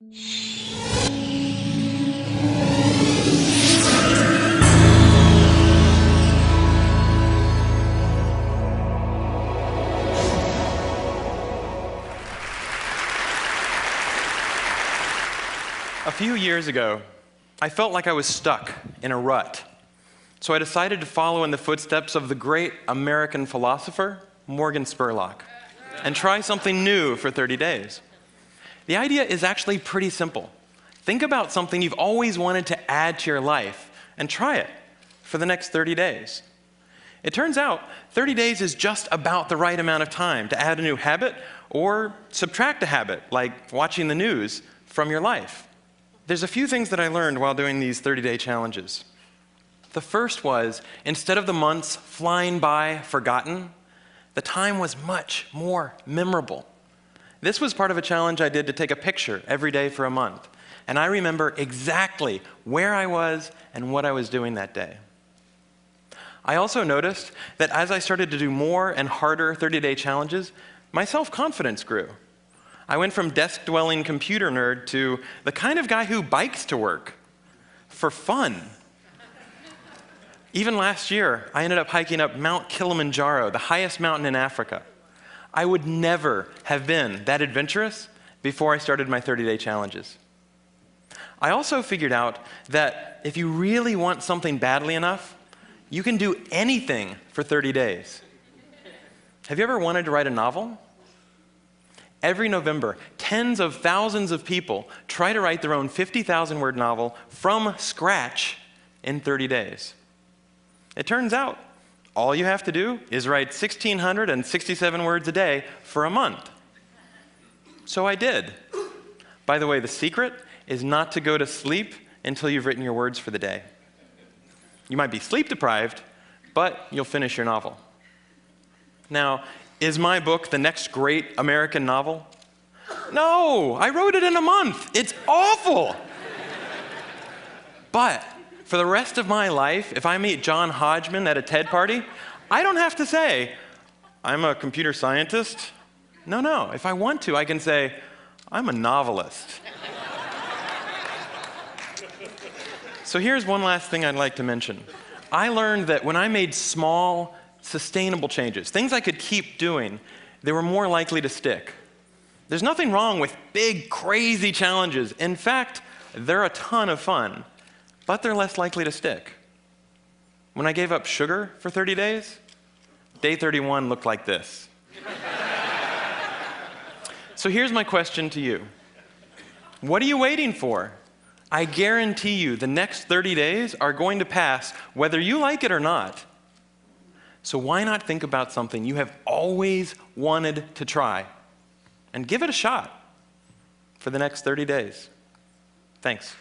A few years ago, I felt like I was stuck in a rut. So I decided to follow in the footsteps of the great American philosopher, Morgan Spurlock, and try something new for 30 days. The idea is actually pretty simple. Think about something you've always wanted to add to your life and try it for the next 30 days. It turns out 30 days is just about the right amount of time to add a new habit or subtract a habit, like watching the news, from your life. There's a few things that I learned while doing these 30-day challenges. The first was, instead of the months flying by forgotten, the time was much more memorable. This was part of a challenge I did to take a picture every day for a month, and I remember exactly where I was and what I was doing that day. I also noticed that as I started to do more and harder 30-day challenges, my self-confidence grew. I went from desk-dwelling computer nerd to the kind of guy who bikes to work for fun. Even last year, I ended up hiking up Mount Kilimanjaro, the highest mountain in Africa. I would never have been that adventurous before I started my 30-day challenges. I also figured out that if you really want something badly enough, you can do anything for 30 days. Have you ever wanted to write a novel? Every November, tens of thousands of people try to write their own 50,000-word novel from scratch in 30 days. It turns out, all you have to do is write 1,667 words a day for a month. So I did. By the way, the secret is not to go to sleep until you've written your words for the day. You might be sleep deprived, but you'll finish your novel. Now, is my book the next great American novel? No, I wrote it in a month. It's awful. But for the rest of my life, if I meet John Hodgman at a TED party, I don't have to say, I'm a computer scientist. No. If I want to, I can say, I'm a novelist. So here's one last thing I'd like to mention. I learned that when I made small, sustainable changes, things I could keep doing, they were more likely to stick. There's nothing wrong with big, crazy challenges. In fact, they're a ton of fun, but they're less likely to stick. When I gave up sugar for 30 days, day 31 looked like this. So here's my question to you. What are you waiting for? I guarantee you the next 30 days are going to pass whether you like it or not. So why not think about something you have always wanted to try and give it a shot for the next 30 days? Thanks.